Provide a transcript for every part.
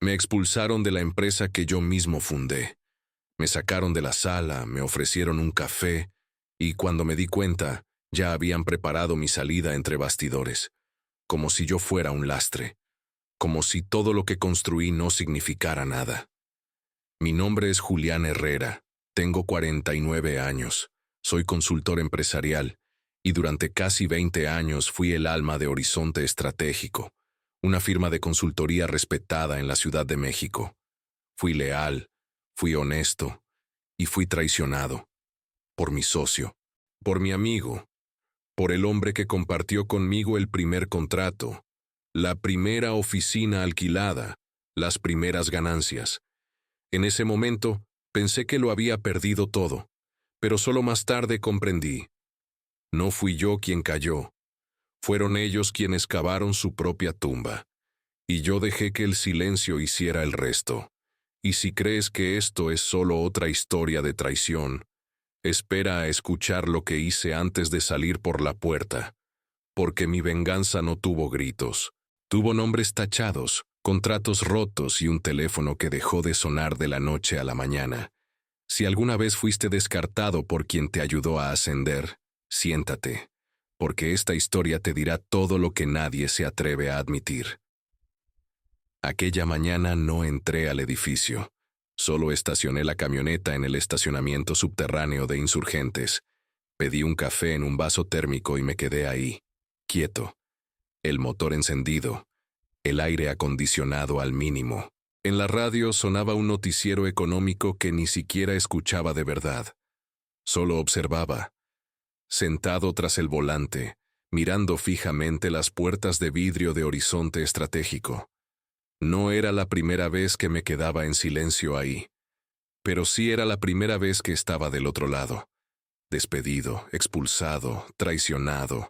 Me expulsaron de la empresa que yo mismo fundé. Me sacaron de la sala, me ofrecieron un café, y cuando me di cuenta, ya habían preparado mi salida entre bastidores, como si yo fuera un lastre, como si todo lo que construí no significara nada. Mi nombre es Julián Herrera, tengo 49 años, soy consultor empresarial, y durante casi 20 años fui el alma de Horizonte Estratégico, una firma de consultoría respetada en la Ciudad de México. Fui leal, fui honesto, y fui traicionado. Por mi socio, por mi amigo, por el hombre que compartió conmigo el primer contrato, la primera oficina alquilada, las primeras ganancias. En ese momento, pensé que lo había perdido todo, pero solo más tarde comprendí. No fui yo quien cayó, fueron ellos quienes cavaron su propia tumba, y yo dejé que el silencio hiciera el resto. Y si crees que esto es solo otra historia de traición, espera a escuchar lo que hice antes de salir por la puerta, porque mi venganza no tuvo gritos, tuvo nombres tachados, contratos rotos y un teléfono que dejó de sonar de la noche a la mañana. Si alguna vez fuiste descartado por quien te ayudó a ascender, siéntate, porque esta historia te dirá todo lo que nadie se atreve a admitir. Aquella mañana no entré al edificio. Solo estacioné la camioneta en el estacionamiento subterráneo de Insurgentes. Pedí un café en un vaso térmico y me quedé ahí, quieto. El motor encendido, el aire acondicionado al mínimo. En la radio sonaba un noticiero económico que ni siquiera escuchaba de verdad. Solo observaba. Sentado tras el volante, mirando fijamente las puertas de vidrio de Horizonte Estratégico. No era la primera vez que me quedaba en silencio ahí, pero sí era la primera vez que estaba del otro lado. Despedido, expulsado, traicionado.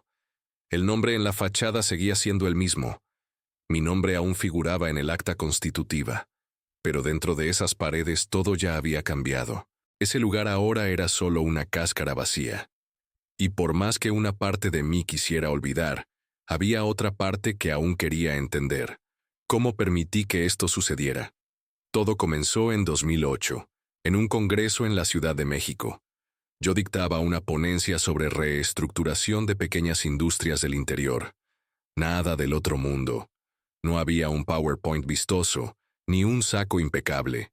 El nombre en la fachada seguía siendo el mismo. Mi nombre aún figuraba en el acta constitutiva, pero dentro de esas paredes todo ya había cambiado. Ese lugar ahora era solo una cáscara vacía. Y por más que una parte de mí quisiera olvidar, había otra parte que aún quería entender. ¿Cómo permití que esto sucediera? Todo comenzó en 2008, en un congreso en la Ciudad de México. Yo dictaba una ponencia sobre reestructuración de pequeñas industrias del interior. Nada del otro mundo. No había un PowerPoint vistoso, ni un saco impecable,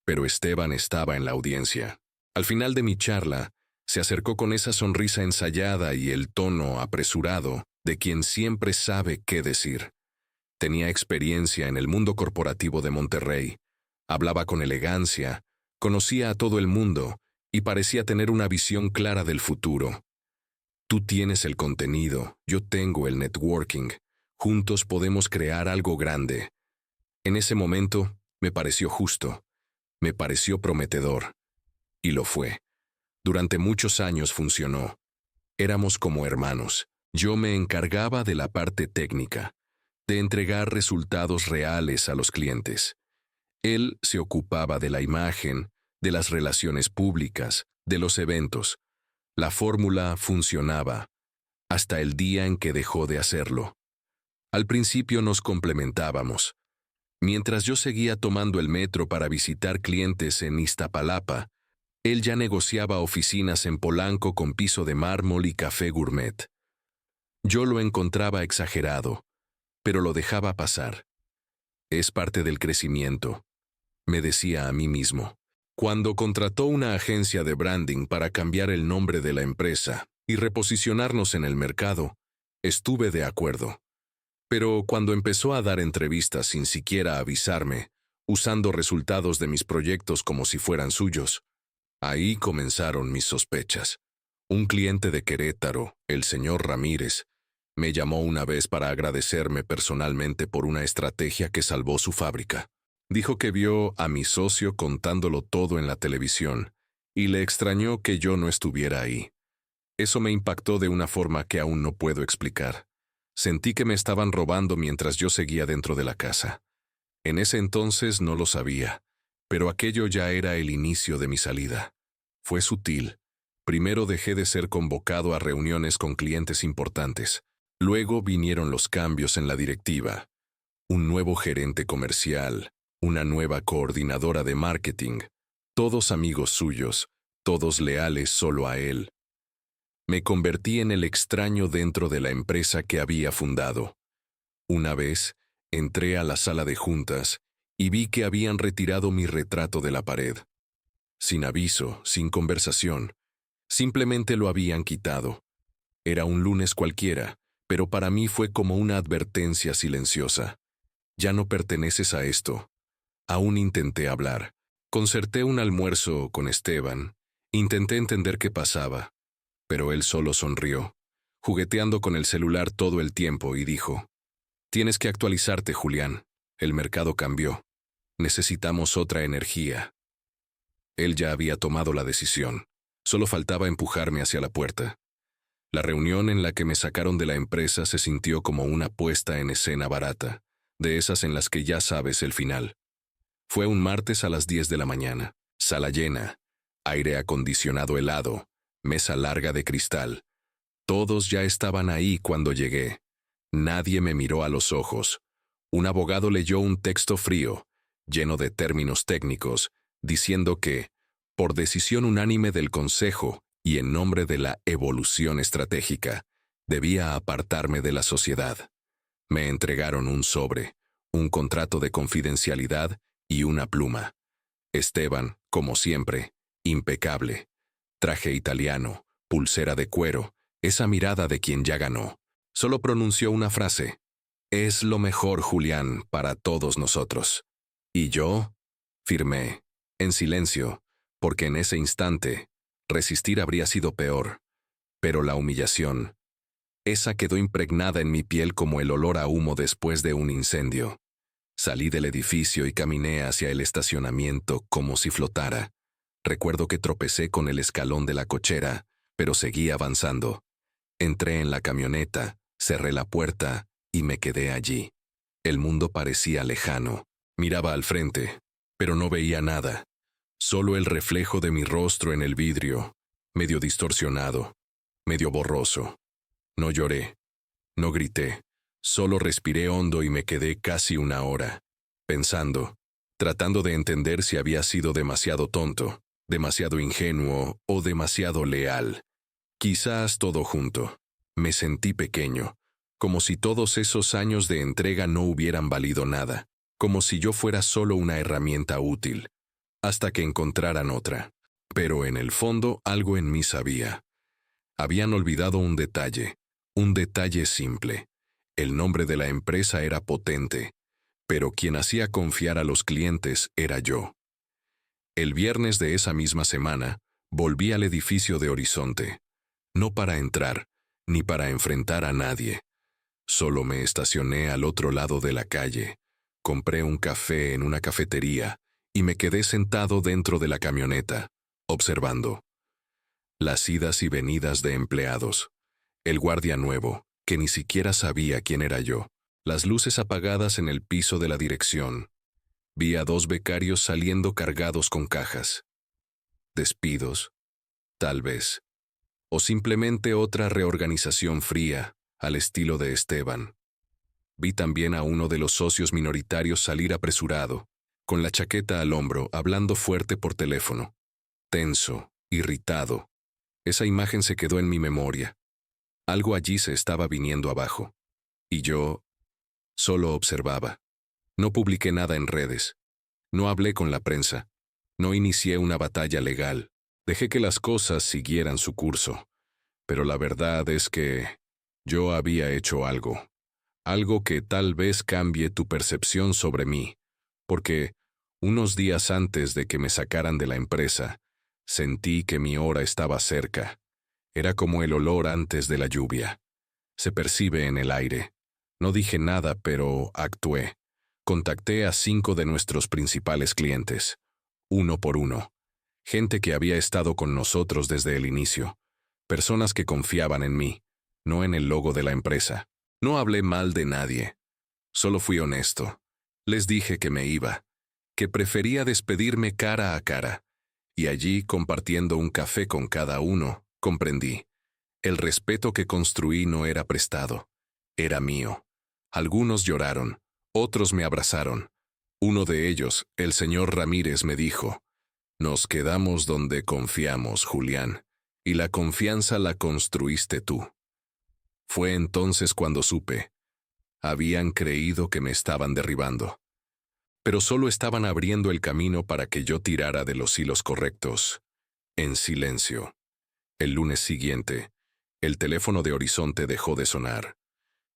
pero Esteban estaba en la audiencia. Al final de mi charla, se acercó con esa sonrisa ensayada y el tono apresurado de quien siempre sabe qué decir. Tenía experiencia en el mundo corporativo de Monterrey, hablaba con elegancia, conocía a todo el mundo y parecía tener una visión clara del futuro. Tú tienes el contenido, yo tengo el networking, juntos podemos crear algo grande. En ese momento me pareció justo, me pareció prometedor, y lo fue. Durante muchos años funcionó. Éramos como hermanos. Yo me encargaba de la parte técnica, de entregar resultados reales a los clientes. Él se ocupaba de la imagen, de las relaciones públicas, de los eventos. La fórmula funcionaba, hasta el día en que dejó de hacerlo. Al principio nos complementábamos. Mientras yo seguía tomando el metro para visitar clientes en Iztapalapa, él ya negociaba oficinas en Polanco con piso de mármol y café gourmet. Yo lo encontraba exagerado, pero lo dejaba pasar. Es parte del crecimiento, me decía a mí mismo. Cuando contrató una agencia de branding para cambiar el nombre de la empresa y reposicionarnos en el mercado, estuve de acuerdo. Pero cuando empezó a dar entrevistas sin siquiera avisarme, usando resultados de mis proyectos como si fueran suyos, ahí comenzaron mis sospechas. Un cliente de Querétaro, el señor Ramírez, me llamó una vez para agradecerme personalmente por una estrategia que salvó su fábrica. Dijo que vio a mi socio contándolo todo en la televisión y le extrañó que yo no estuviera ahí. Eso me impactó de una forma que aún no puedo explicar. Sentí que me estaban robando mientras yo seguía dentro de la casa. En ese entonces no lo sabía, pero aquello ya era el inicio de mi salida. Fue sutil. Primero dejé de ser convocado a reuniones con clientes importantes. Luego vinieron los cambios en la directiva. Un nuevo gerente comercial, una nueva coordinadora de marketing, todos amigos suyos, todos leales solo a él. Me convertí en el extraño dentro de la empresa que había fundado. Una vez, entré a la sala de juntas y vi que habían retirado mi retrato de la pared. Sin aviso, sin conversación, simplemente lo habían quitado. Era un lunes cualquiera, pero para mí fue como una advertencia silenciosa. Ya no perteneces a esto. Aún intenté hablar. Concerté un almuerzo con Esteban. Intenté entender qué pasaba, pero él solo sonrió, jugueteando con el celular todo el tiempo, y dijo: «Tienes que actualizarte, Julián. El mercado cambió. Necesitamos otra energía». Él ya había tomado la decisión. Solo faltaba empujarme hacia la puerta. La reunión en la que me sacaron de la empresa se sintió como una puesta en escena barata, de esas en las que ya sabes el final. Fue un martes a las 10 de la mañana, sala llena, aire acondicionado helado, mesa larga de cristal. Todos ya estaban ahí cuando llegué. Nadie me miró a los ojos. Un abogado leyó un texto frío, lleno de términos técnicos, diciendo que, por decisión unánime del Consejo y en nombre de la evolución estratégica, debía apartarme de la sociedad. Me entregaron un sobre, un contrato de confidencialidad y una pluma. Esteban, como siempre, impecable. Traje italiano, pulsera de cuero, esa mirada de quien ya ganó. Solo pronunció una frase: «Es lo mejor, Julián, para todos nosotros». Y yo firmé, en silencio, porque en ese instante, resistir habría sido peor. Pero la humillación, esa quedó impregnada en mi piel como el olor a humo después de un incendio. Salí del edificio y caminé hacia el estacionamiento como si flotara. Recuerdo que tropecé con el escalón de la cochera, pero seguí avanzando. Entré en la camioneta, cerré la puerta y me quedé allí. El mundo parecía lejano. Miraba al frente, pero no veía nada. Solo el reflejo de mi rostro en el vidrio, medio distorsionado, medio borroso. No lloré, no grité, solo respiré hondo y me quedé casi una hora, pensando, tratando de entender si había sido demasiado tonto, demasiado ingenuo o demasiado leal. Quizás todo junto. Me sentí pequeño, como si todos esos años de entrega no hubieran valido nada, como si yo fuera solo una herramienta útil, hasta que encontraran otra. Pero en el fondo algo en mí sabía. Habían olvidado un detalle simple. El nombre de la empresa era potente, pero quien hacía confiar a los clientes era yo. El viernes de esa misma semana, volví al edificio de Horizonte. No para entrar, ni para enfrentar a nadie. Solo me estacioné al otro lado de la calle, compré un café en una cafetería y me quedé sentado dentro de la camioneta, observando las idas y venidas de empleados, el guardia nuevo, que ni siquiera sabía quién era yo, las luces apagadas en el piso de la dirección. Vi a 2 becarios saliendo cargados con cajas. Despidos, tal vez. O simplemente otra reorganización fría, al estilo de Esteban. Vi también a uno de los socios minoritarios salir apresurado, con la chaqueta al hombro, hablando fuerte por teléfono. Tenso, irritado. Esa imagen se quedó en mi memoria. Algo allí se estaba viniendo abajo. Y yo solo observaba. No publiqué nada en redes. No hablé con la prensa. No inicié una batalla legal. Dejé que las cosas siguieran su curso. Pero la verdad es que yo había hecho algo. Algo que tal vez cambie tu percepción sobre mí. Porque unos días antes de que me sacaran de la empresa, sentí que mi hora estaba cerca. Era como el olor antes de la lluvia. Se percibe en el aire. No dije nada, pero actué. Contacté a 5 de nuestros principales clientes, uno por uno. Gente que había estado con nosotros desde el inicio. Personas que confiaban en mí, no en el logo de la empresa. No hablé mal de nadie. Solo fui honesto. Les dije que me iba, que prefería despedirme cara a cara. Y allí, compartiendo un café con cada uno, comprendí. El respeto que construí no era prestado. Era mío. Algunos lloraron, otros me abrazaron. Uno de ellos, el señor Ramírez, me dijo: «Nos quedamos donde confiamos, Julián, y la confianza la construiste tú». Fue entonces cuando supe. Habían creído que me estaban derribando, pero solo estaban abriendo el camino para que yo tirara de los hilos correctos, en silencio. El lunes siguiente, el teléfono de Horizonte dejó de sonar.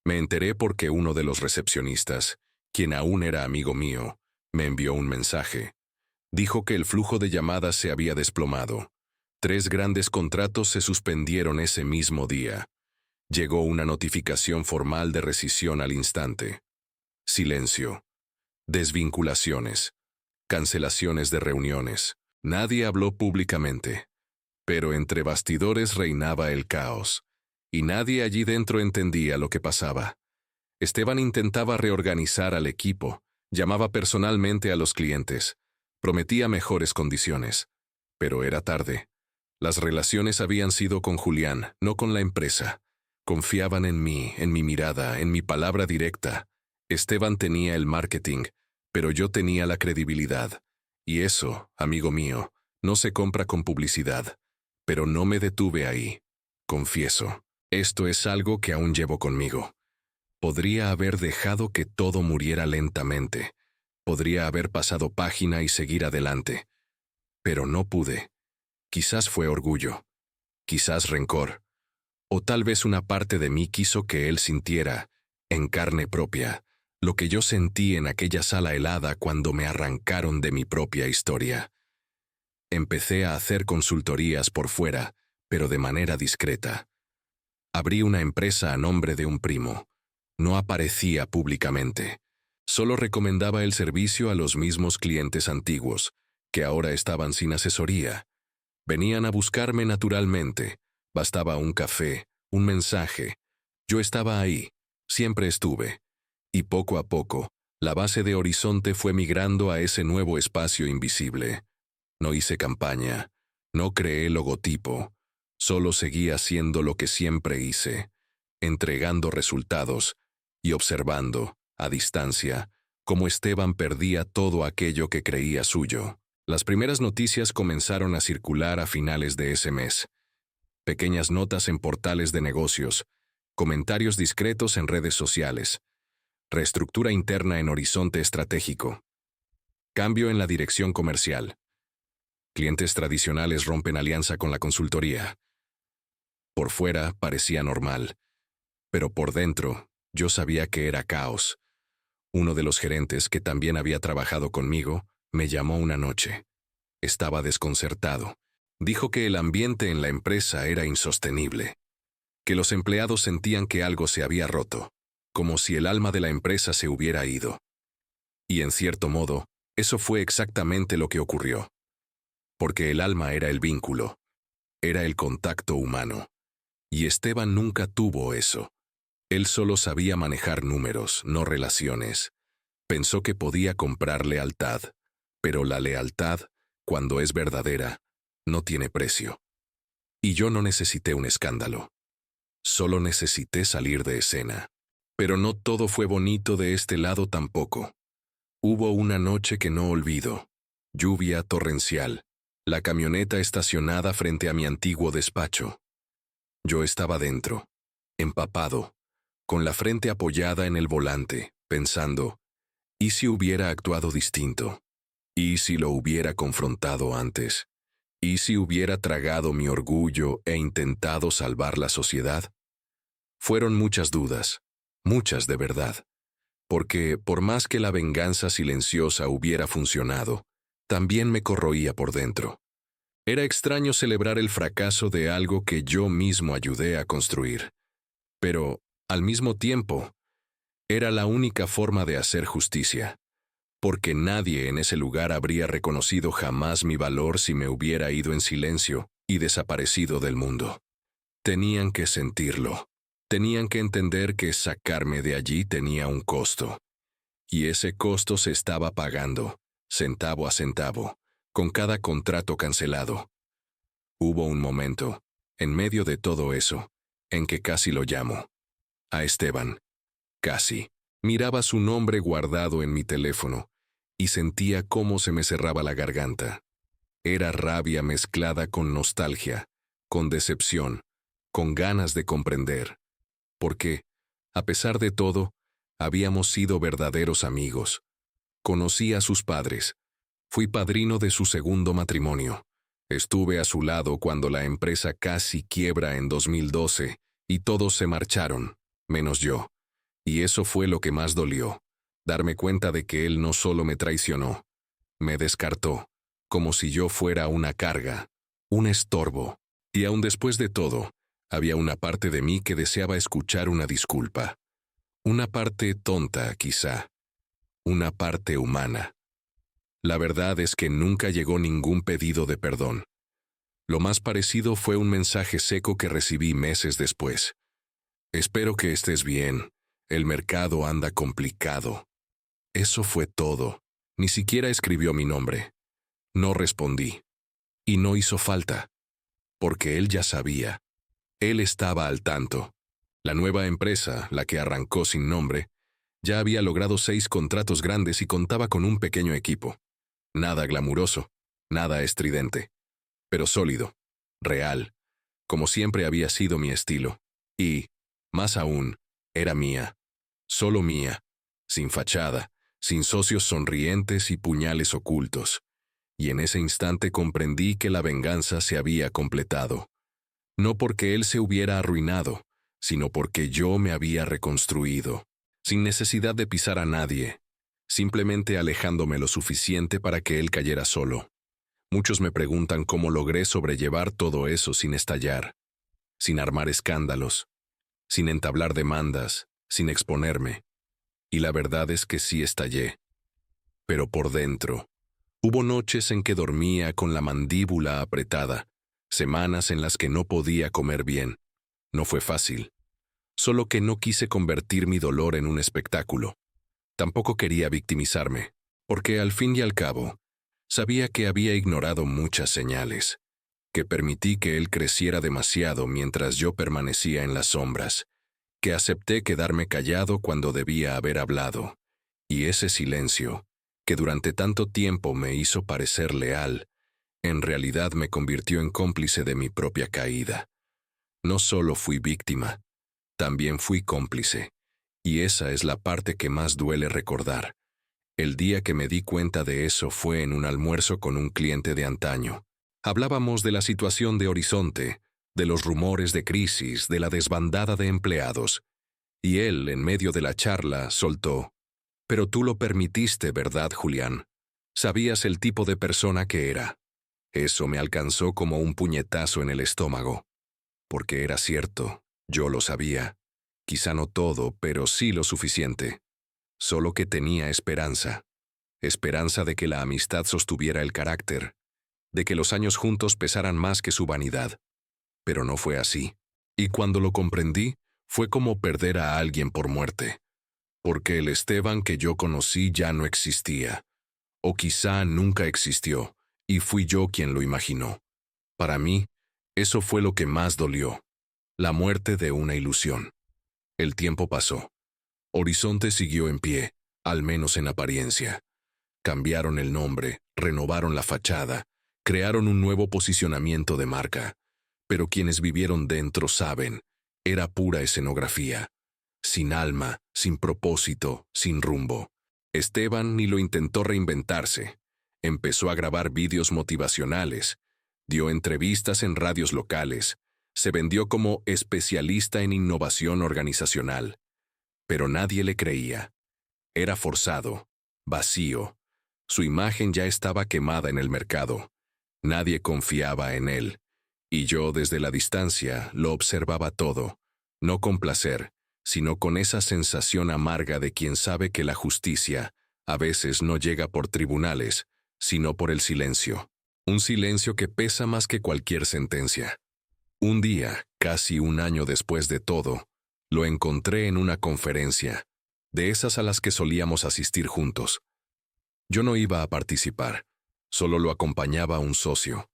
Me enteré porque uno de los recepcionistas, quien aún era amigo mío, me envió un mensaje. Dijo que el flujo de llamadas se había desplomado. 3 grandes contratos se suspendieron ese mismo día. Llegó una notificación formal de rescisión al instante. Silencio. Desvinculaciones. Cancelaciones de reuniones. Nadie habló públicamente. Pero entre bastidores reinaba el caos. Y nadie allí dentro entendía lo que pasaba. Esteban intentaba reorganizar al equipo. Llamaba personalmente a los clientes. Prometía mejores condiciones. Pero era tarde. Las relaciones habían sido con Julián, no con la empresa. Confiaban en mí, en mi mirada, en mi palabra directa. Esteban tenía el marketing, pero yo tenía la credibilidad. Y eso, amigo mío, no se compra con publicidad. Pero no me detuve ahí. Confieso, esto es algo que aún llevo conmigo. Podría haber dejado que todo muriera lentamente. Podría haber pasado página y seguir adelante. Pero no pude. Quizás fue orgullo. Quizás rencor. O tal vez una parte de mí quiso que él sintiera, en carne propia, lo que yo sentí en aquella sala helada cuando me arrancaron de mi propia historia. Empecé a hacer consultorías por fuera, pero de manera discreta. Abrí una empresa a nombre de un primo. No aparecía públicamente. Solo recomendaba el servicio a los mismos clientes antiguos, que ahora estaban sin asesoría. Venían a buscarme naturalmente. Bastaba un café, un mensaje. Yo estaba ahí, siempre estuve. Y poco a poco, la base de Horizonte fue migrando a ese nuevo espacio invisible. No hice campaña, no creé logotipo, solo seguí haciendo lo que siempre hice, entregando resultados y observando, a distancia, cómo Esteban perdía todo aquello que creía suyo. Las primeras noticias comenzaron a circular a finales de ese mes. Pequeñas notas en portales de negocios, comentarios discretos en redes sociales, reestructura interna en Horizonte Estratégico, cambio en la dirección comercial. Clientes tradicionales rompen alianza con la consultoría. Por fuera parecía normal, pero por dentro yo sabía que era caos. Uno de los gerentes, que también había trabajado conmigo, me llamó una noche. Estaba desconcertado. Dijo que el ambiente en la empresa era insostenible, que los empleados sentían que algo se había roto, como si el alma de la empresa se hubiera ido. Y en cierto modo, eso fue exactamente lo que ocurrió. Porque el alma era el vínculo, era el contacto humano. Y Esteban nunca tuvo eso. Él solo sabía manejar números, no relaciones. Pensó que podía comprar lealtad, pero la lealtad, cuando es verdadera, no tiene precio. Y yo no necesité un escándalo. Solo necesité salir de escena. Pero no todo fue bonito de este lado tampoco. Hubo una noche que no olvido. Lluvia torrencial. La camioneta estacionada frente a mi antiguo despacho. Yo estaba dentro, empapado, con la frente apoyada en el volante, pensando, ¿y si hubiera actuado distinto? ¿Y si lo hubiera confrontado antes? ¿Y si hubiera tragado mi orgullo e intentado salvar la sociedad? Fueron muchas dudas, muchas de verdad, porque por más que la venganza silenciosa hubiera funcionado, también me corroía por dentro. Era extraño celebrar el fracaso de algo que yo mismo ayudé a construir, pero, al mismo tiempo, era la única forma de hacer justicia, porque nadie en ese lugar habría reconocido jamás mi valor si me hubiera ido en silencio y desaparecido del mundo. Tenían que sentirlo, tenían que entender que sacarme de allí tenía un costo, y ese costo se estaba pagando, centavo a centavo, con cada contrato cancelado. Hubo un momento, en medio de todo eso, en que casi lo llamo. A Esteban. Casi. Miraba su nombre guardado en mi teléfono, y sentía cómo se me cerraba la garganta. Era rabia mezclada con nostalgia, con decepción, con ganas de comprender. Porque, a pesar de todo, habíamos sido verdaderos amigos. Conocí a sus padres. Fui padrino de su segundo matrimonio. Estuve a su lado cuando la empresa casi quiebra en 2012 y todos se marcharon, menos yo. Y eso fue lo que más dolió, darme cuenta de que él no solo me traicionó, me descartó, como si yo fuera una carga, un estorbo. Y aun después de todo, había una parte de mí que deseaba escuchar una disculpa. Una parte tonta, quizá. Una parte humana. La verdad es que nunca llegó ningún pedido de perdón. Lo más parecido fue un mensaje seco que recibí meses después. Espero que estés bien. El mercado anda complicado. Eso fue todo. Ni siquiera escribió mi nombre. No respondí. Y no hizo falta. Porque él ya sabía. Él estaba al tanto. La nueva empresa, la que arrancó sin nombre, ya había logrado 6 contratos grandes y contaba con un pequeño equipo. Nada glamuroso, nada estridente, pero sólido, real, como siempre había sido mi estilo. Y, más aún, era mía, solo mía, sin fachada, sin socios sonrientes y puñales ocultos. Y en ese instante comprendí que la venganza se había completado. No porque él se hubiera arruinado, sino porque yo me había reconstruido, sin necesidad de pisar a nadie, simplemente alejándome lo suficiente para que él cayera solo. Muchos me preguntan cómo logré sobrellevar todo eso sin estallar, sin armar escándalos, sin entablar demandas, sin exponerme. Y la verdad es que sí estallé. Pero por dentro, hubo noches en que dormía con la mandíbula apretada, semanas en las que no podía comer bien. No fue fácil. Solo que no quise convertir mi dolor en un espectáculo. Tampoco quería victimizarme, porque al fin y al cabo, sabía que había ignorado muchas señales, que permití que él creciera demasiado mientras yo permanecía en las sombras, que acepté quedarme callado cuando debía haber hablado, y ese silencio, que durante tanto tiempo me hizo parecer leal, en realidad me convirtió en cómplice de mi propia caída. No solo fui víctima, también fui cómplice. Y esa es la parte que más duele recordar. El día que me di cuenta de eso fue en un almuerzo con un cliente de antaño. Hablábamos de la situación de Horizonte, de los rumores de crisis, de la desbandada de empleados. Y él, en medio de la charla, soltó: «Pero tú lo permitiste, ¿verdad, Julián? Sabías el tipo de persona que era». Eso me alcanzó como un puñetazo en el estómago. Porque era cierto, yo lo sabía. Quizá no todo, pero sí lo suficiente. Solo que tenía esperanza. Esperanza de que la amistad sostuviera el carácter, de que los años juntos pesaran más que su vanidad. Pero no fue así. Y cuando lo comprendí, fue como perder a alguien por muerte. Porque el Esteban que yo conocí ya no existía. O quizá nunca existió, y fui yo quien lo imaginó. Para mí, eso fue lo que más dolió. La muerte de una ilusión. El tiempo pasó. Horizonte siguió en pie, al menos en apariencia. Cambiaron el nombre, renovaron la fachada, crearon un nuevo posicionamiento de marca. Pero quienes vivieron dentro saben, era pura escenografía. Sin alma, sin propósito, sin rumbo. Esteban ni lo intentó reinventarse. Empezó a grabar vídeos motivacionales, dio entrevistas en radios locales, se vendió como especialista en innovación organizacional. Pero nadie le creía. Era forzado, vacío. Su imagen ya estaba quemada en el mercado. Nadie confiaba en él. Y yo desde la distancia lo observaba todo, no con placer, sino con esa sensación amarga de quien sabe que la justicia a veces no llega por tribunales, sino por el silencio. Un silencio que pesa más que cualquier sentencia. Un día, casi un año después de todo, lo encontré en una conferencia, de esas a las que solíamos asistir juntos. Yo no iba a participar, solo lo acompañaba un socio.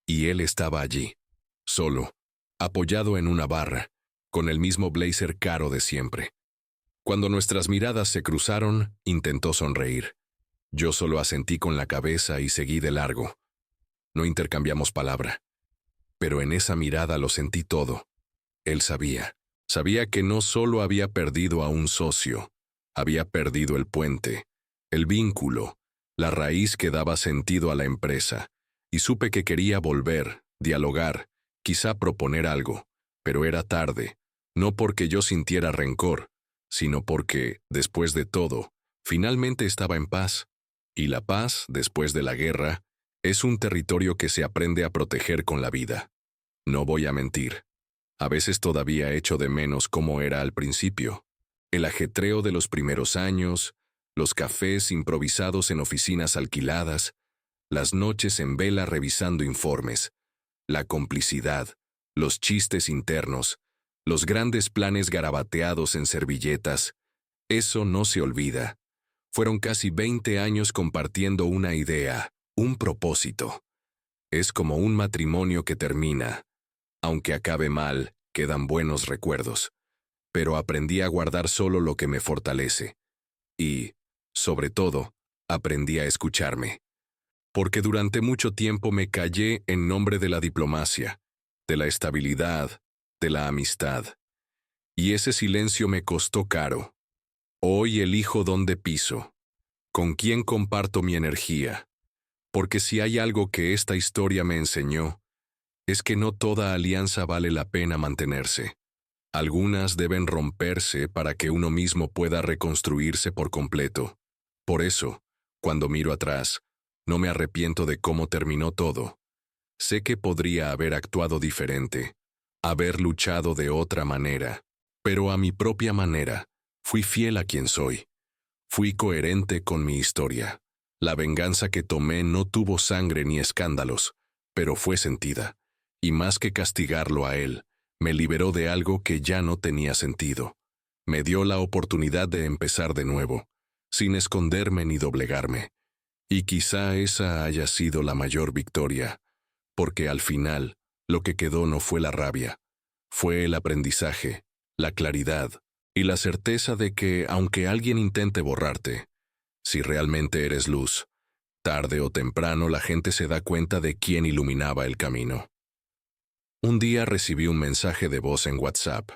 Y él estaba allí, solo, apoyado en una barra, con el mismo blazer caro de siempre. Cuando nuestras miradas se cruzaron, intentó sonreír. Yo solo asentí con la cabeza y seguí de largo. No intercambiamos palabra. Pero en esa mirada lo sentí todo. Él sabía. Sabía que no solo había perdido a un socio, había perdido el puente, el vínculo, la raíz que daba sentido a la empresa, y supe que quería volver, dialogar, quizá proponer algo, pero era tarde, no porque yo sintiera rencor, sino porque, después de todo, finalmente estaba en paz. Y la paz, después de la guerra, es un territorio que se aprende a proteger con la vida. No voy a mentir. A veces todavía echo de menos cómo era al principio. El ajetreo de los primeros años, los cafés improvisados en oficinas alquiladas, las noches en vela revisando informes, la complicidad, los chistes internos, los grandes planes garabateados en servilletas. Eso no se olvida. Fueron casi 20 años compartiendo una idea, un propósito. Es como un matrimonio que termina. Aunque acabe mal, quedan buenos recuerdos. Pero aprendí a guardar solo lo que me fortalece. Y, sobre todo, aprendí a escucharme. Porque durante mucho tiempo me callé en nombre de la diplomacia, de la estabilidad, de la amistad. Y ese silencio me costó caro. Hoy elijo dónde piso, con quién comparto mi energía. Porque si hay algo que esta historia me enseñó, es que no toda alianza vale la pena mantenerse. Algunas deben romperse para que uno mismo pueda reconstruirse por completo. Por eso, cuando miro atrás, no me arrepiento de cómo terminó todo. Sé que podría haber actuado diferente, haber luchado de otra manera, pero a mi propia manera, fui fiel a quien soy. Fui coherente con mi historia. La venganza que tomé no tuvo sangre ni escándalos, pero fue sentida. Y más que castigarlo a él, me liberó de algo que ya no tenía sentido. Me dio la oportunidad de empezar de nuevo, sin esconderme ni doblegarme. Y quizá esa haya sido la mayor victoria, porque al final, lo que quedó no fue la rabia, fue el aprendizaje, la claridad y la certeza de que, aunque alguien intente borrarte, si realmente eres luz, tarde o temprano la gente se da cuenta de quién iluminaba el camino. Un día recibí un mensaje de voz en WhatsApp.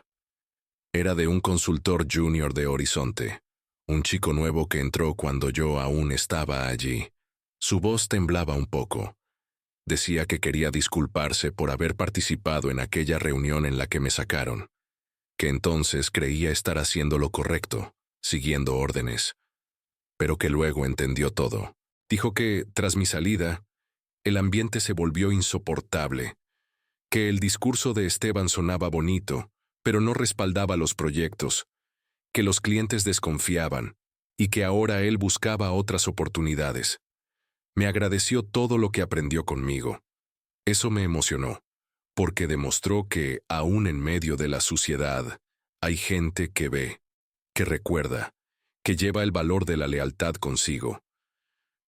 Era de un consultor junior de Horizonte, un chico nuevo que entró cuando yo aún estaba allí. Su voz temblaba un poco. Decía que quería disculparse por haber participado en aquella reunión en la que me sacaron, que entonces creía estar haciendo lo correcto, siguiendo órdenes, pero que luego entendió todo. Dijo que, tras mi salida, el ambiente se volvió insoportable, que el discurso de Esteban sonaba bonito, pero no respaldaba los proyectos, que los clientes desconfiaban y que ahora él buscaba otras oportunidades. Me agradeció todo lo que aprendió conmigo. Eso me emocionó, porque demostró que, aún en medio de la suciedad, hay gente que ve, que recuerda, que lleva el valor de la lealtad consigo.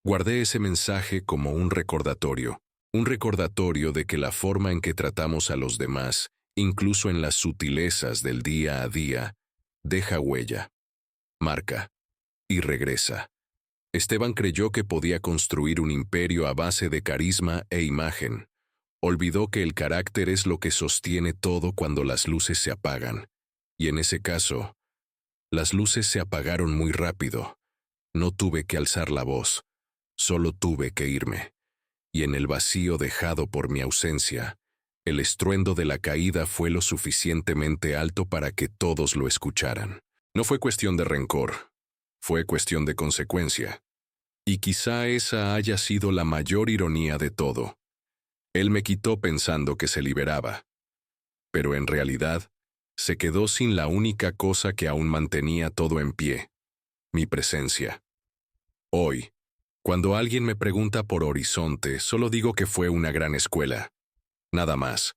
Guardé ese mensaje como un recordatorio de que la forma en que tratamos a los demás, incluso en las sutilezas del día a día, deja huella, marca y regresa. Esteban creyó que podía construir un imperio a base de carisma e imagen. Olvidó que el carácter es lo que sostiene todo cuando las luces se apagan. Y en ese caso, las luces se apagaron muy rápido. No tuve que alzar la voz, solo tuve que irme. Y en el vacío dejado por mi ausencia, el estruendo de la caída fue lo suficientemente alto para que todos lo escucharan. No fue cuestión de rencor, fue cuestión de consecuencia. Y quizá esa haya sido la mayor ironía de todo. Él me quitó pensando que se liberaba, pero en realidad se quedó sin la única cosa que aún mantenía todo en pie, mi presencia. Hoy, cuando alguien me pregunta por Horizonte, solo digo que fue una gran escuela. Nada más.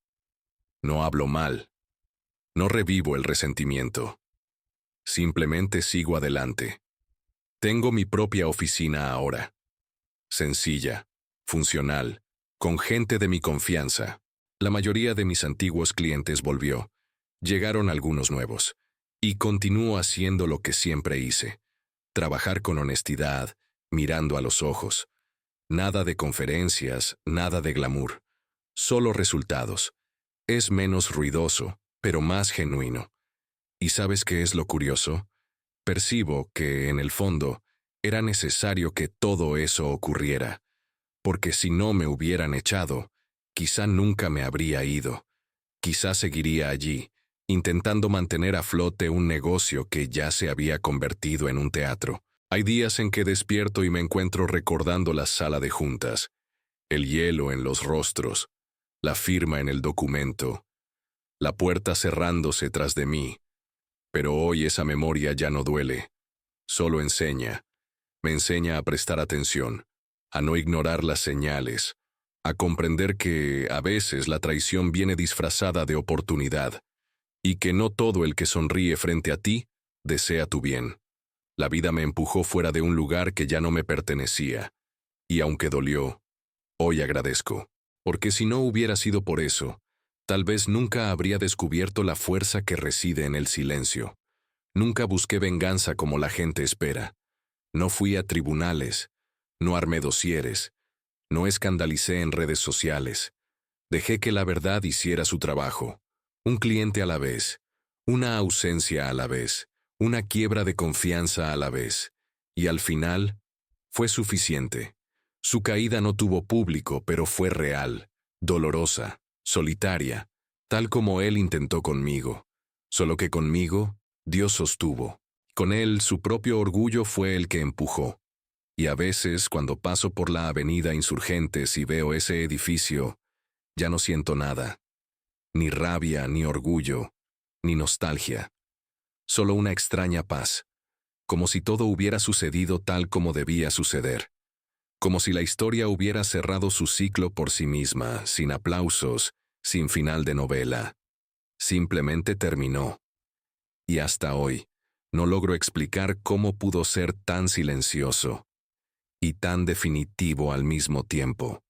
No hablo mal. No revivo el resentimiento. Simplemente sigo adelante. Tengo mi propia oficina ahora. Sencilla, funcional, con gente de mi confianza. La mayoría de mis antiguos clientes volvió. Llegaron algunos nuevos. Y continúo haciendo lo que siempre hice. Trabajar con honestidad, mirando a los ojos. Nada de conferencias, nada de glamour. Solo resultados. Es menos ruidoso, pero más genuino. ¿Y sabes qué es lo curioso? Percibo que, en el fondo, era necesario que todo eso ocurriera, porque si no me hubieran echado, quizá nunca me habría ido. Quizá seguiría allí, intentando mantener a flote un negocio que ya se había convertido en un teatro. Hay días en que despierto y me encuentro recordando la sala de juntas, el hielo en los rostros, la firma en el documento, la puerta cerrándose tras de mí. Pero hoy esa memoria ya no duele, solo enseña. Me enseña a prestar atención, a no ignorar las señales, a comprender que, a veces, la traición viene disfrazada de oportunidad, y que no todo el que sonríe frente a ti desea tu bien. La vida me empujó fuera de un lugar que ya no me pertenecía, y aunque dolió, hoy agradezco, porque si no hubiera sido por eso, tal vez nunca habría descubierto la fuerza que reside en el silencio. Nunca busqué venganza como la gente espera. No fui a tribunales, no armé dosieres, no escandalicé en redes sociales. Dejé que la verdad hiciera su trabajo. Un cliente a la vez, una ausencia a la vez, una quiebra de confianza a la vez. Y al final, fue suficiente. Su caída no tuvo público, pero fue real, dolorosa, solitaria, tal como él intentó conmigo. Solo que conmigo, Dios sostuvo. Con él, su propio orgullo fue el que empujó. Y a veces, cuando paso por la avenida Insurgentes y veo ese edificio, ya no siento nada. Ni rabia, ni orgullo, ni nostalgia. Solo una extraña paz. Como si todo hubiera sucedido tal como debía suceder. Como si la historia hubiera cerrado su ciclo por sí misma, sin aplausos, sin final de novela. Simplemente terminó. Y hasta hoy, no logro explicar cómo pudo ser tan silencioso y tan definitivo al mismo tiempo.